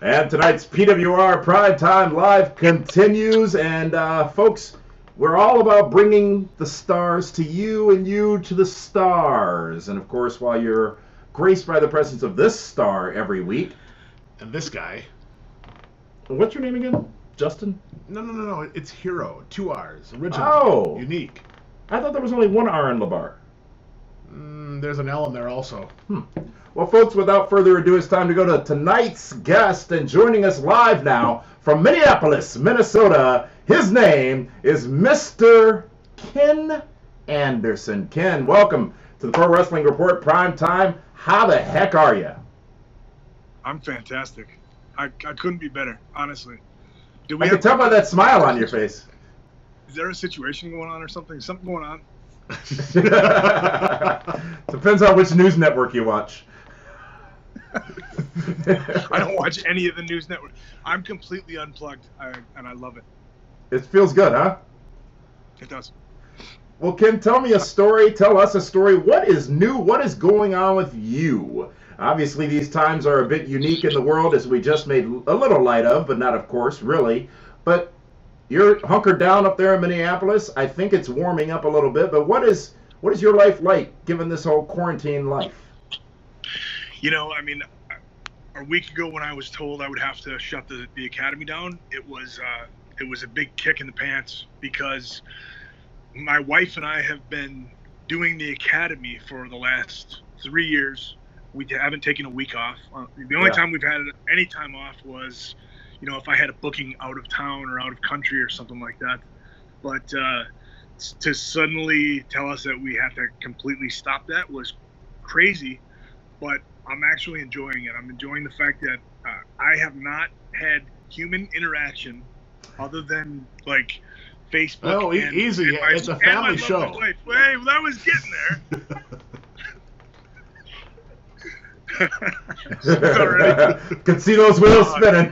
And tonight's PWR Primetime Live continues, and folks, we're all about bringing the stars to you and you to the stars. And of course, while you're graced by the presence of this star every week. And this guy. What's your name again? Justin? No. It's Hero. 2 R's. Original. Oh. Unique. I thought there was only 1 R in LeBar. There's an L in there also. Well, folks, without further ado, it's time to go to tonight's guest. And joining us live now from Minneapolis, Minnesota, his name is Mr. Ken Anderson. Ken, welcome to the Pro Wrestling Report Primetime. How the heck are you? I'm fantastic. I couldn't be better, honestly. I can tell by that smile on your face. Is there a situation going on or something? Is something going on? Depends on which news network you watch. I don't watch any of the news network. I'm completely unplugged, and I love it. It feels good, huh? It does. Well, Ken, tell me a story. Tell us a story. What is new? What is going on with you? Obviously, these times are a bit unique in the world, as we just made a little light of, but not, of course, really. But you're hunkered down up there in Minneapolis. I think it's warming up a little bit, but what is your life like, given this whole quarantine life? You know, I mean, a week ago when I was told I would have to shut the academy down, it was a big kick in the pants, because my wife and I have been doing the academy for the last 3 years. We haven't taken a week off. The only time we've had any time off was, you know, if I had a booking out of town or out of country or something like that. But to suddenly tell us that we had to completely stop that was crazy. But I'm actually enjoying it. I'm enjoying the fact that I have not had human interaction other than like Facebook. Oh, easy. It's a family show. Hey, well, I was getting there. Could see those wheels spinning.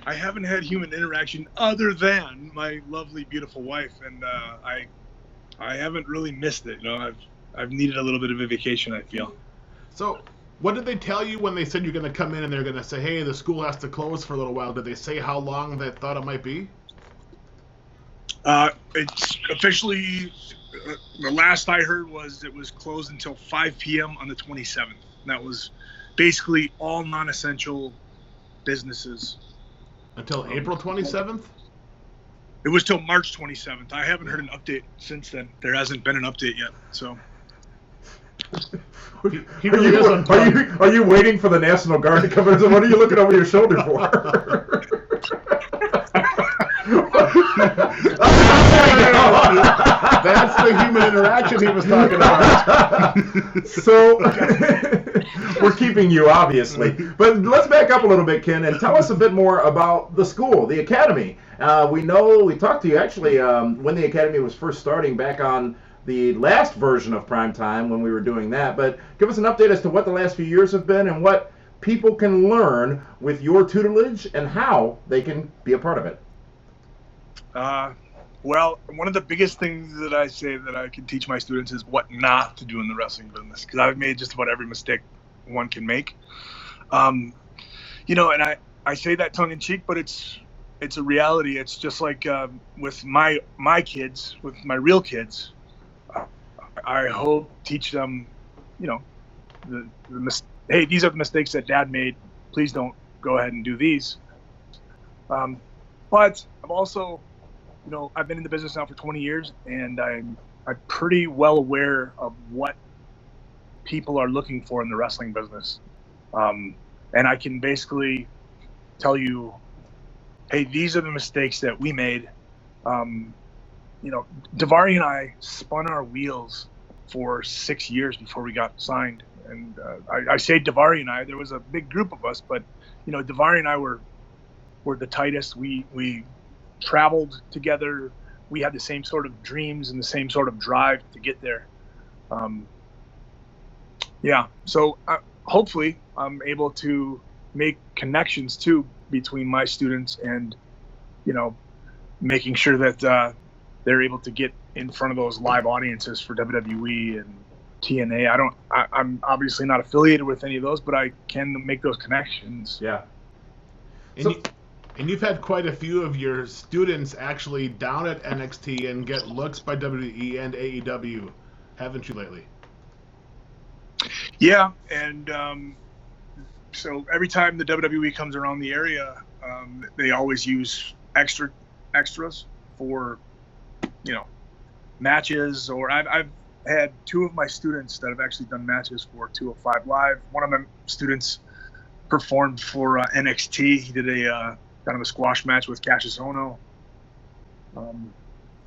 I haven't had human interaction other than my lovely, beautiful wife, and I haven't really missed it. You know, I've needed a little bit of a vacation, I feel. So, what did they tell you when they said you're going to come in and they're going to say, hey, the school has to close for a little while? Did they say how long they thought it might be? It's officially, the last I heard was it was closed until 5 p.m. on the 27th. That was basically all non-essential businesses. Until April 27th? It was till March 27th. I haven't heard an update since then. There hasn't been an update yet, so... Are you waiting for the National Guard to come in? What are you looking over your shoulder for? That's the human interaction he was talking about. So, we're keeping you, obviously. But let's back up a little bit, Ken, and tell us a bit more about the school, the academy. We talked to you, actually, when the academy was first starting back on the last version of Primetime when we were doing that. But give us an update as to what the last few years have been and what people can learn with your tutelage and how they can be a part of it. Well, one of the biggest things that I say that I can teach my students is what not to do in the wrestling business, because I've made just about every mistake one can make. You know, and I say that tongue in cheek, but it's a reality. It's just like with my kids, with my real kids. I hope teach them, you know, hey, these are the mistakes that Dad made. Please don't go ahead and do these. But I'm also, you know, I've been in the business now for 20 years, and I'm pretty well aware of what people are looking for in the wrestling business. And I can basically tell you, hey, these are the mistakes that we made. You know, Davari and I spun our wheels for 6 years before we got signed. And I say Davari and I, there was a big group of us, but, you know, Davari and I were the tightest. We traveled together. We had the same sort of dreams and the same sort of drive to get there. Yeah, so hopefully I'm able to make connections, too, between my students and, you know, making sure that they're able to get in front of those live audiences for WWE and TNA. I'm obviously not affiliated with any of those, but I can make those connections. Yeah. And you've had quite a few of your students actually down at NXT and get looks by WWE and AEW, haven't you, lately? Yeah, and so every time the WWE comes around the area, they always use extras for, matches. Or I've had two of my students that have actually done matches for 205 Live. One of my students performed for NXT. He did a kind of a squash match with Cassius Ohno,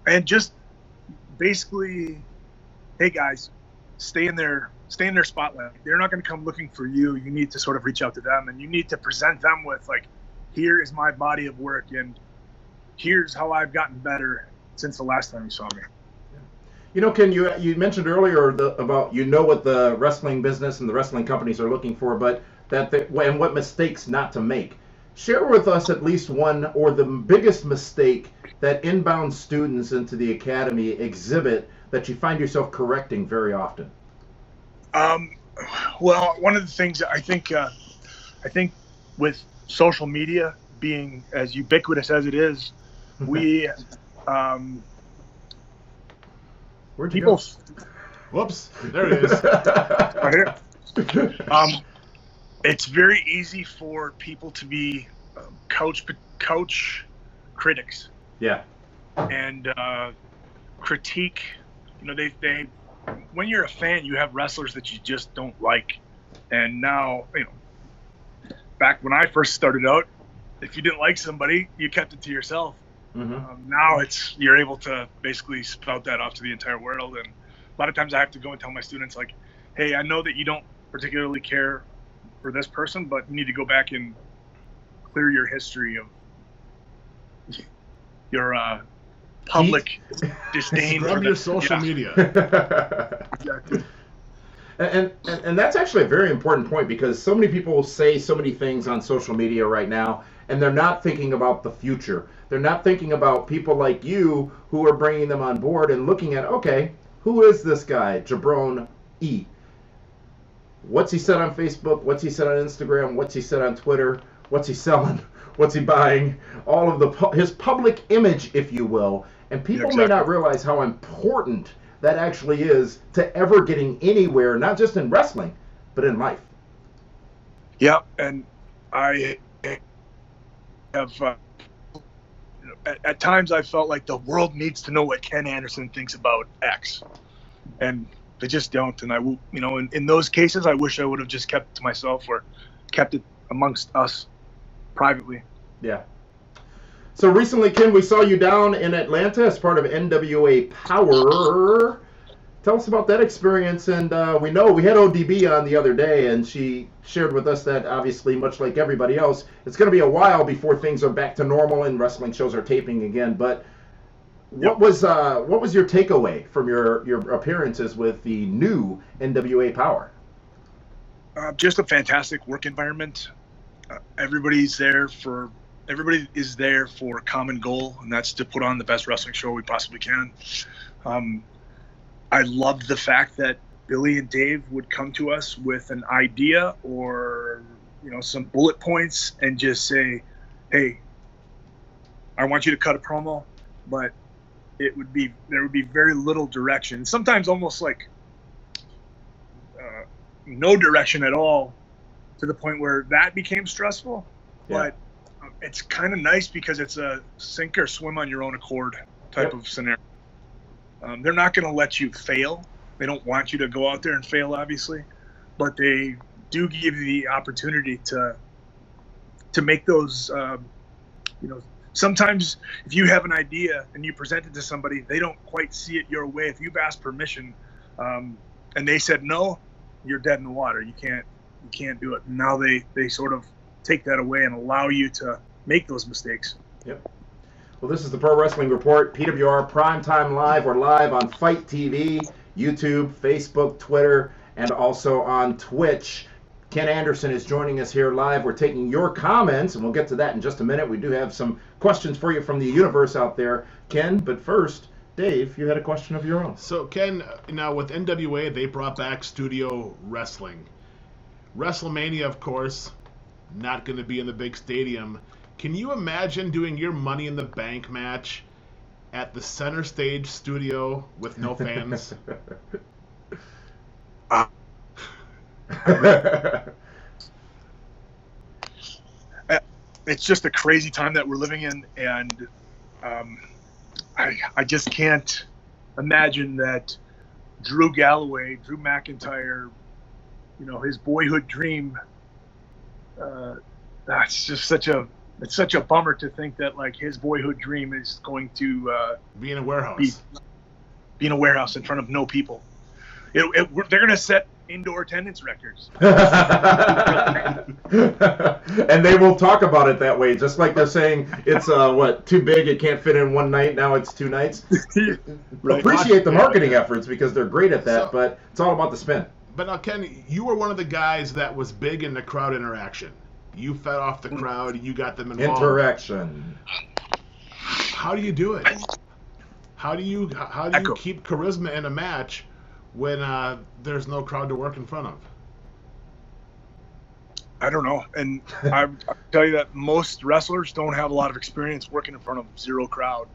and just basically, hey guys, stay in their spotlight. They're not going to come looking for you. You need to sort of reach out to them, and you need to present them with, like, here is my body of work, and here's how I've gotten better since the last time you saw me. Ken, you mentioned earlier about what the wrestling business and the wrestling companies are looking for, but and what mistakes not to make. Share with us at least one, or the biggest mistake that inbound students into the academy exhibit that you find yourself correcting very often. Well, one of the things I think with social media being as ubiquitous as it is, we Where'd you go? Whoops, there it is. Right here. It's very easy for people to be coach critics. Yeah. And critique. They when you're a fan, you have wrestlers that you just don't like. And now, back when I first started out, if you didn't like somebody, you kept it to yourself. Mm-hmm. Now you're able to basically spout that off to the entire world. And a lot of times I have to go and tell my students, like, hey, I know that you don't particularly care for this person, but you need to go back and clear your history of your public disdain. Scrub your social media. Exactly. And that's actually a very important point, because so many people say so many things on social media right now, and they're not thinking about the future. They're not thinking about people like you who are bringing them on board and looking at, okay, who is this guy, Jabron E? What's he said on Facebook? What's he said on Instagram? What's he said on Twitter? What's he selling? What's he buying? All of his public image, if you will. And people may not realize how important that actually is to ever getting anywhere, not just in wrestling, but in life. Yeah, and I have at times I felt like the world needs to know what Ken Anderson thinks about X, and they just don't. And in those cases, I wish I would have just kept it to myself, or kept it amongst us privately. Yeah. So recently, Ken, we saw you down in Atlanta as part of NWA Power. Tell us about that experience. And we know we had ODB on the other day, and she shared with us that, obviously, much like everybody else, it's going to be a while before things are back to normal and wrestling shows are taping again. But what was your takeaway from your appearances with the new NWA Power? Just a fantastic work environment. Everybody is there for a common goal, and that's to put on the best wrestling show we possibly can. I loved the fact that Billy and Dave would come to us with an idea or some bullet points and just say, hey, I want you to cut a promo, but there would be very little direction. Sometimes almost like no direction at all, to the point where that became stressful. Yeah. But it's kind of nice because it's a sink or swim on your own accord type of scenario. They're not going to let you fail. They don't want you to go out there and fail, obviously, but they do give you the opportunity to make those. Sometimes if you have an idea and you present it to somebody, they don't quite see it your way. If you've asked permission and they said no, you're dead in the water. You can't do it. Now they sort of take that away and allow you to make those mistakes. Yep. Well, this is the Pro Wrestling Report, PWR Primetime Live. We're live on Fight TV, YouTube, Facebook, Twitter, and also on Twitch. Ken Anderson is joining us here live. We're taking your comments, and we'll get to that in just a minute. We do have some questions for you from the universe out there, Ken. But first, Dave, you had a question of your own. So, Ken, now with NWA, they brought back studio wrestling. WrestleMania, of course, not going to be in the big stadium. Can you imagine doing your Money in the Bank match at the center stage studio with no fans? It's just a crazy time that we're living in, and I just can't imagine that Drew McIntyre, his boyhood dream. That's just such a bummer to think that like his boyhood dream is going to be in a warehouse. Be in a warehouse in front of no people. They're going to set indoor attendance records. And they will talk about it that way, just like they're saying it's too big, it can't fit in one night, now it's 2 nights. Right. Appreciate the marketing efforts because they're great at that, but it's all about the spin. But now, Ken, you were one of the guys that was big into crowd interaction. You fed off the crowd, you got them involved. Interaction. How do you do it? How do you keep charisma in a match when there's no crowd to work in front of? I don't know. And I'll tell you that most wrestlers don't have a lot of experience working in front of zero crowd.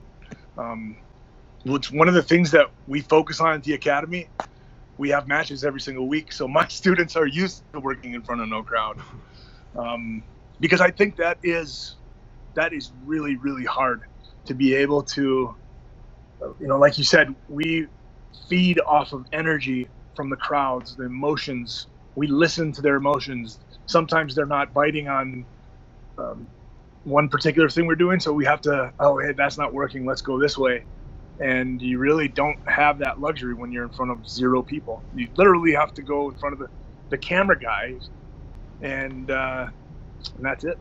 It's one of the things that we focus on at the Academy. We have matches every single week, so my students are used to working in front of no crowd. Because I think that is really, really hard to be able to, like you said, we feed off of energy from the crowds, the emotions. We listen to their emotions. Sometimes they're not biting on one particular thing we're doing, so we have to, hey, that's not working, let's go this way. And you really don't have that luxury when you're in front of zero people. You literally have to go in front of the camera guys, and that's it.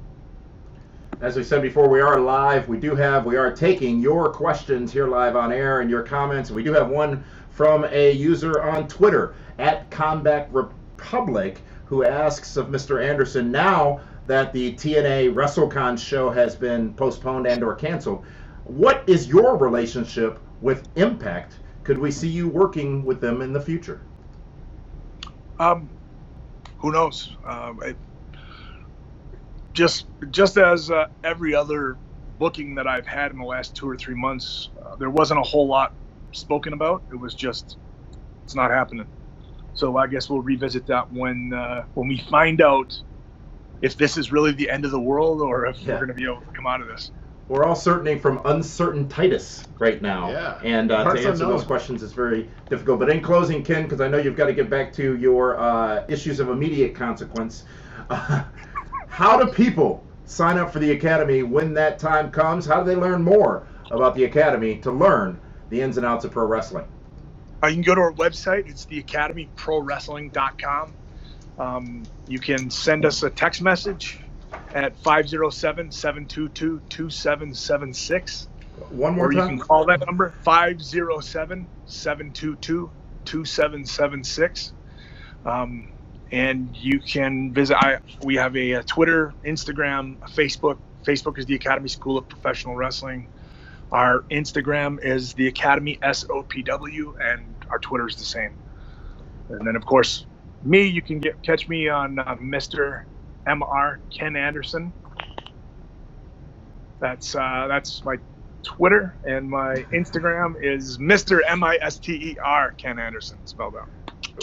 As we said before, we are live. We are taking your questions here live on air and your comments. We do have one from a user on Twitter at Combat Republic who asks of Mr. Anderson, now that the TNA WrestleCon show has been postponed and or canceled, what is your relationship with Impact? Could we see you working with them in the future? Who knows? Just as every other booking that I've had in the last 2 or 3 months, there wasn't a whole lot spoken about. It was just, it's not happening. So I guess we'll revisit that when we find out if this is really the end of the world or if we're going to be able to come out of this. We're all certain from uncertaintitis right now. Yeah. And to answer those questions is very difficult. But in closing, Ken, because I know you've got to get back to your issues of immediate consequence, how do people sign up for the Academy when that time comes? How do they learn more about the Academy to learn the ins and outs of pro wrestling? You can go to our website. It's theacademyprowrestling.com. You can send us a text message at 507-722-2776. One more time. Or you can call that number, 507-722-2776. And you can visit. We have a Twitter, Instagram, Facebook. Facebook is the Academy School of Professional Wrestling. Our Instagram is the Academy SOPW, and our Twitter is the same. And then, of course, you can catch me on Mr. MR Ken Anderson. That's my Twitter, and my Instagram is Mr. MISTER Ken Anderson, spelled out.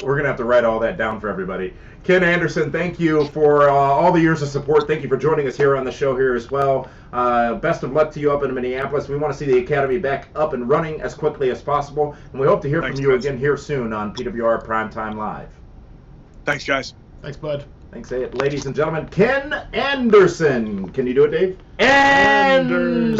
We're going to have to write all that down for everybody. Ken Anderson, thank you for all the years of support. Thank you for joining us here on the show here as well. Best of luck to you up in Minneapolis. We want to see the Academy back up and running as quickly as possible. And we hope to hear from you again here soon on PWR Primetime Live. Thanks, guys. Thanks, bud. Thanks, ladies and gentlemen. Ken Anderson. Can you do it, Dave? Anderson.